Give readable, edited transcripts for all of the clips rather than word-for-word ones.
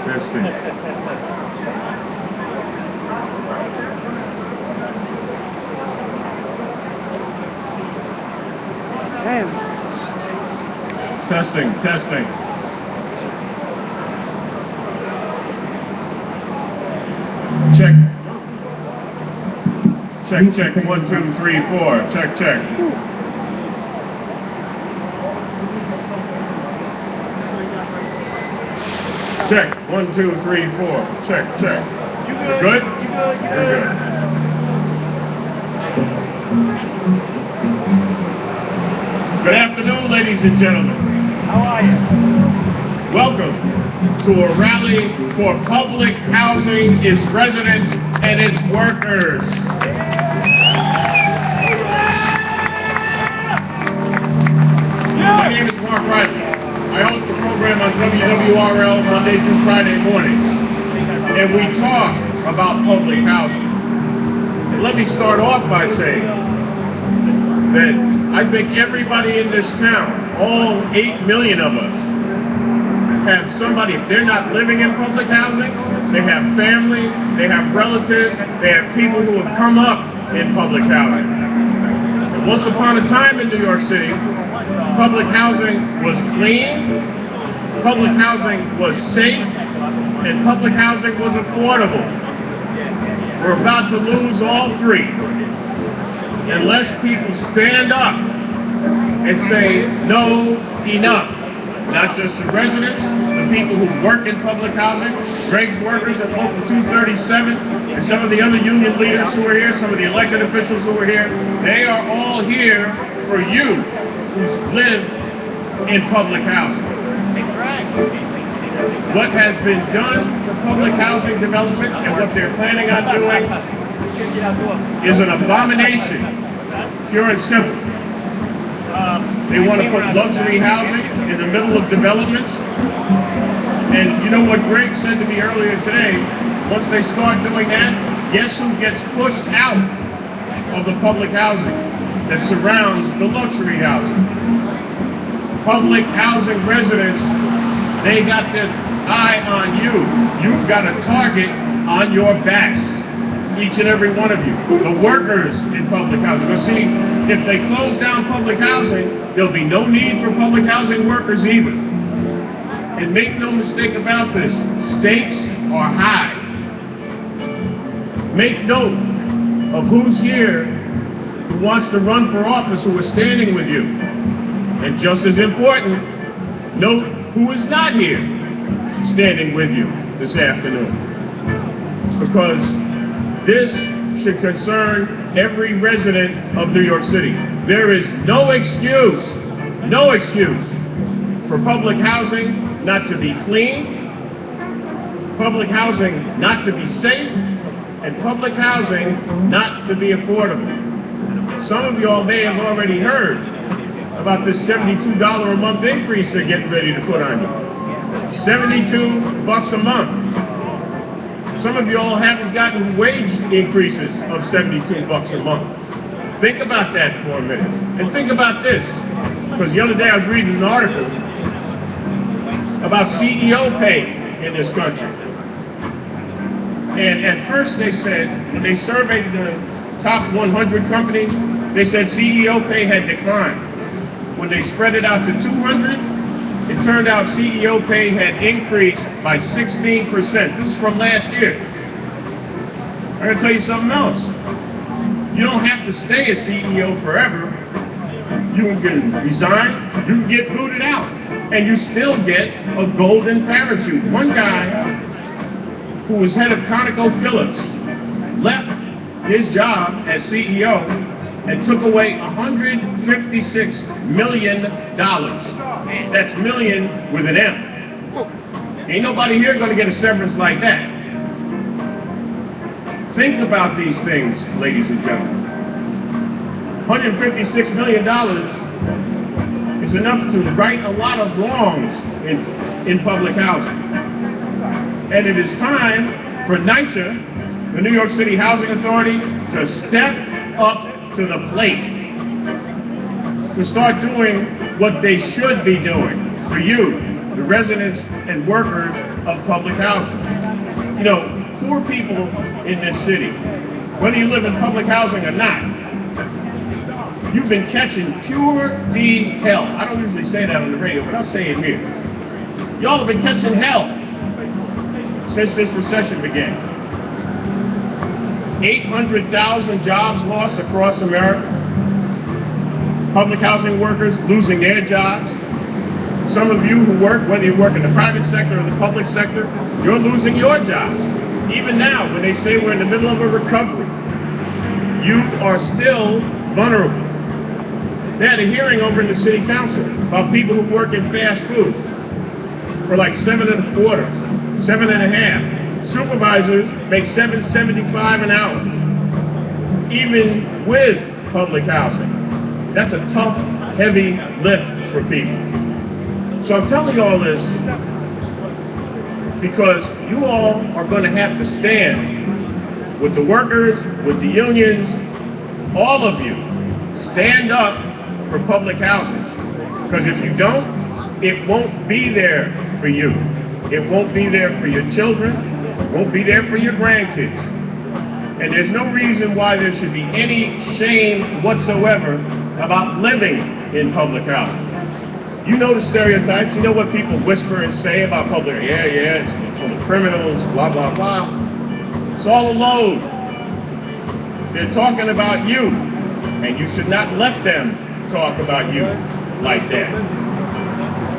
Testing. Testing, testing. Check. Check, check. 1, 2, 3, 4. Check, check. Check. 1, 2, 3, 4. Check, check. You good? You good? You're good. Good afternoon, ladies and gentlemen. How are you? Welcome to a rally for public housing, its residents, and its workers. My name is Mark Riley. I host the program on WWRL Monday through Friday mornings, and we talk about public housing. And let me start off by saying that I think everybody in this town, all 8 million of us, have somebody, if they're not living in public housing, they have family, they have relatives, they have people who have come up in public housing. And once upon a time in New York City, public housing was clean, public housing was safe, and public housing was affordable. We're about to lose all three unless people stand up and say, no, enough. Not just the residents, the people who work in public housing, Greg's workers at Local 237, and some of the other union leaders who are here, some of the elected officials who are here. They are all here for you who live in public housing. What has been done for public housing development and what they're planning on doing is an abomination, pure and simple. They want to put luxury housing in the middle of developments. And you know what Greg said to me earlier today? Once they start doing that, guess who gets pushed out of the public housing that surrounds the luxury housing? Public housing residents, they got their eye on you. You've got a target on your backs, each and every one of you. The workers in public housing. Well, see, if they close down public housing, there'll be no need for public housing workers either. And make no mistake about this, stakes are high. Make note of who's here who wants to run for office, who is standing with you. And just as important, note who is not here standing with you this afternoon. Because this should concern every resident of New York City. There is no excuse for public housing not to be clean, public housing not to be safe, and public housing not to be affordable. Some of y'all may have already heard about this $72 a month increase they're getting ready to put on you. 72 bucks a month. Some of y'all haven't gotten wage increases of 72 bucks a month. Think about that for a minute. And think about this, because the other day I was reading an article about CEO pay in this country. And at first they said, when they surveyed the top 100 companies, they said CEO pay had declined. When they spread it out to 200, it turned out CEO pay had increased by 16%. This is from last year. I'm going to tell you something else. You don't have to stay a CEO forever. You can resign, you can get booted out, and you still get a golden parachute. One guy who was head of ConocoPhillips left his job as CEO and took away $156 million. That's million with an M. Ain't nobody here going to get a severance like that. Think about these things, ladies and gentlemen. $156 million is enough to right a lot of wrongs in public housing. And it is time for NYCHA, the New York City Housing Authority, to step up to the plate, to start doing what they should be doing for you, the residents and workers of public housing. You know, poor people in this city, whether you live in public housing or not, you've been catching pure D hell. I don't usually say that on the radio, but I'll say it here. Y'all have been catching hell since this recession began. 800,000 jobs lost across America. Public housing workers losing their jobs. Some of you who work, whether you work in the private sector or the public sector, you're losing your jobs. Even now, when they say we're in the middle of a recovery, you are still vulnerable. They had a hearing over in the city council about people who work in fast food for like $7.25, $7.50. Supervisors make $7.75 an hour, even with public housing. That's a tough, heavy lift for people. So I'm telling you all this because you all are going to have to stand with the workers, with the unions, all of you. Stand up for public housing. Because if you don't, it won't be there for you. It won't be there for your children. It won't be there for your grandkids. And there's no reason why there should be any shame whatsoever about living in public housing. You know the stereotypes. You know what people whisper and say about public. Yeah, it's full of criminals, blah, blah, blah. It's all a load. They're talking about you, and you should not let them talk about you like that.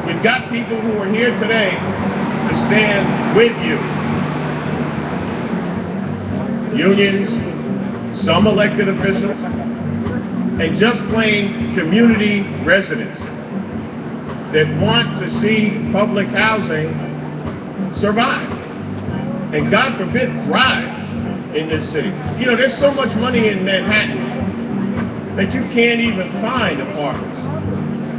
We've got people who are here today to stand with you. Unions, some elected officials, and just plain community residents that want to see public housing survive, and God forbid thrive in this city. You know, there's so much money in Manhattan that you can't even find apartments.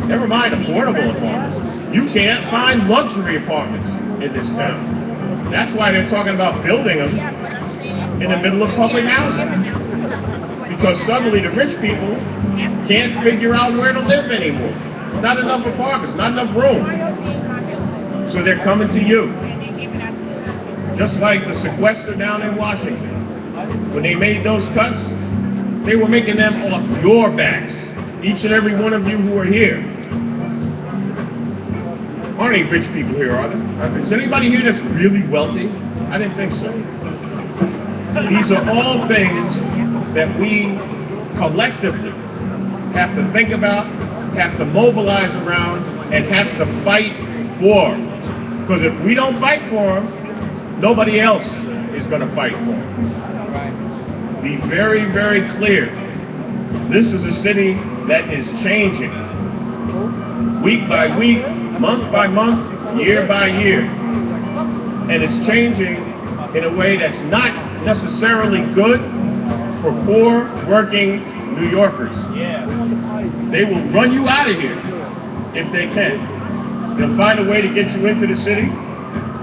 Never mind affordable apartments. You can't find luxury apartments in this town. That's why they're talking about building them in the middle of public housing. Because suddenly the rich people can't figure out where to live anymore. Not enough apartments, not enough room. So they're coming to you. Just like the sequester down in Washington. When they made those cuts, they were making them off your backs. Each and every one of you who are here. Aren't any rich people here, are there? Is anybody here that's really wealthy? I didn't think so. These are all things that we collectively have to think about, have to mobilize around, and have to fight for. Because if we don't fight for them, nobody else is going to fight for them. Be very, very clear. This is a city that is changing. Week by week, month by month, year by year. And it's changing in a way that's not necessarily good for poor, working New Yorkers. They will run you out of here if they can. They'll find a way to get you into the city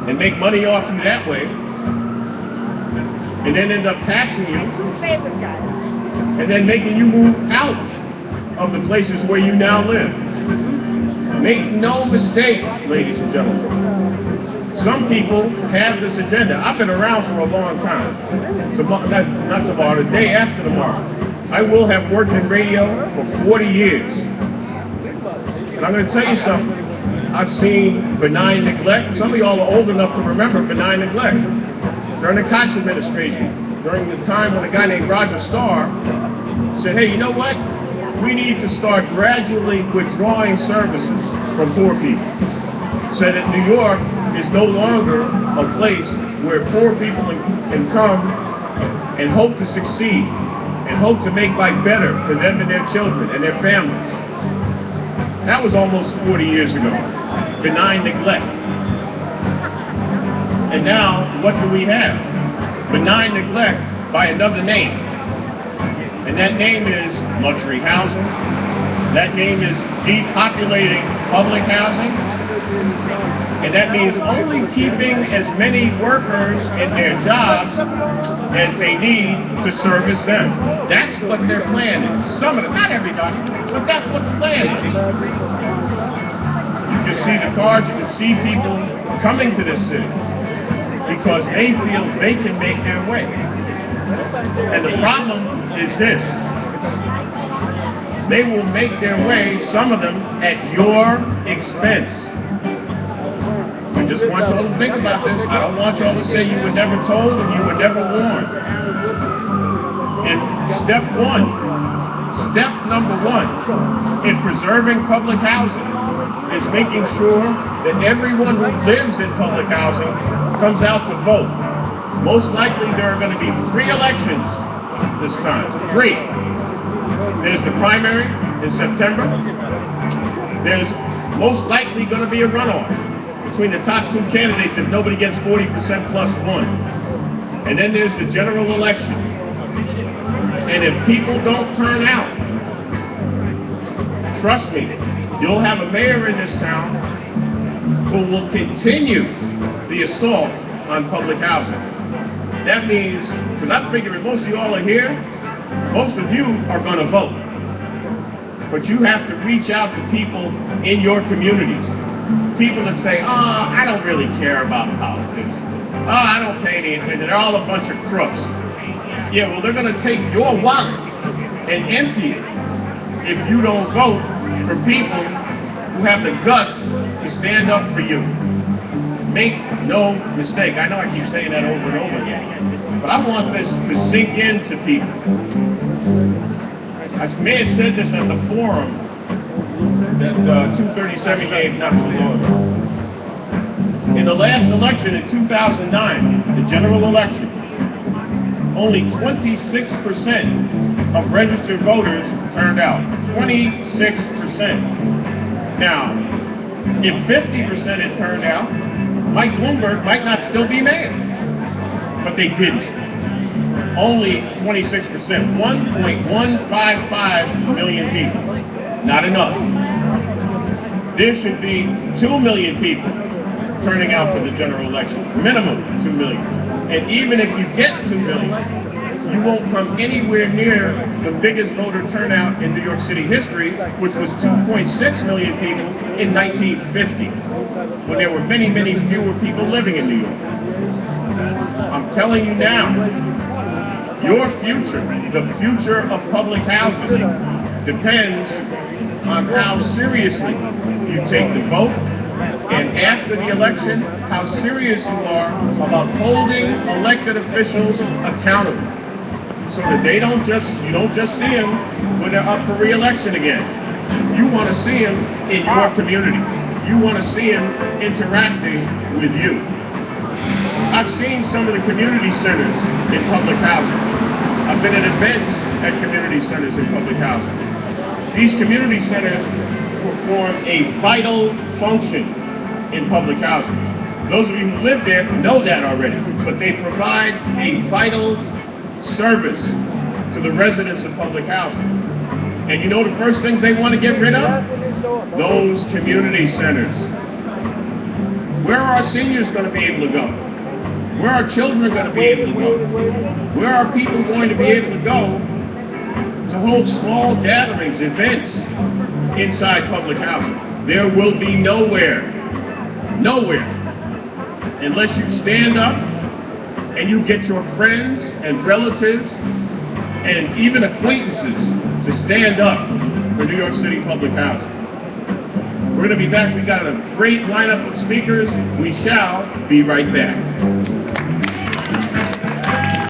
and make money off you that way, and then end up taxing you, and then making you move out of the places where you now live. Make no mistake, ladies and gentlemen. Some people have this agenda. I've been around for a long time. Not tomorrow, the day after tomorrow. I will have worked in radio for 40 years. And I'm going to tell you something. I've seen benign neglect. Some of y'all are old enough to remember benign neglect. During the Koch administration, during the time when a guy named Roger Starr said, hey, you know what? We need to start gradually withdrawing services from poor people. Said that New York is no longer a place where poor people can come and hope to succeed and hope to make life better for them and their children and their families. That was almost 40 years ago. Benign neglect. And now, what do we have? Benign neglect by another name. And that name is luxury housing. That name is depopulating public housing. And that means only keeping as many workers in their jobs as they need to service them. That's what their plan is. Some of them, not everybody, but that's what the plan is. You You see the cars, you can see people coming to this city because they feel they can make their way. And the problem is this. They will make their way, some of them, at your expense. I just want y'all to think about this. I don't want y'all to say you were never told and you were never warned. And step number one in preserving public housing is making sure that everyone who lives in public housing comes out to vote. Most likely there are going to be 3 elections this time. 3. There's the primary in September. There's most likely going to be a runoff between the top 2 candidates if nobody gets 40% plus 1. And then there's the general election. And if people don't turn out, trust me, you'll have a mayor in this town who will continue the assault on public housing. That means, because I'm figuring most of you all are here, most of you are going to vote. But you have to reach out to people in your communities. People that say, I don't really care about politics. I don't pay any attention. They're all a bunch of crooks. Yeah, well, they're going to take your wallet and empty it if you don't vote for people who have the guts to stand up for you. Make no mistake. I know I keep saying that over and over again, but I want this to sink into people. I may have said this at the forum that 237 gave not too long ago. In the last election in 2009, the general election, only 26% of registered voters turned out. 26%. Now, if 50% had turned out, Mike Bloomberg might not still be mayor. But they didn't. Only 26%. 1.155 million people. Not enough. There should be 2 million people turning out for the general election. Minimum 2 million. And even if you get 2 million, you won't come anywhere near the biggest voter turnout in New York City history, which was 2.6 million people in 1950, when there were many, many fewer people living in New York. I'm telling you now, your future, the future of public housing, depends on how seriously you take the vote, and after the election, how serious you are about holding elected officials accountable, so that you don't just see them when they're up for re-election again. You want to see them in your community. You want to see them interacting with you. I've seen some of the community centers in public housing. I've been at events at community centers in public housing. These community centers perform a vital function in public housing. Those of you who live there know that already, but they provide a vital service to the residents of public housing. And you know the first things they want to get rid of? Those community centers. Where are our seniors going to be able to go? Where are children going to be able to go? Where are people going to be able to go to hold small gatherings, events inside public housing? There will be nowhere, unless you stand up and you get your friends and relatives and even acquaintances to stand up for New York City public housing. We're going to be back. We got a great lineup of speakers. We shall be right back.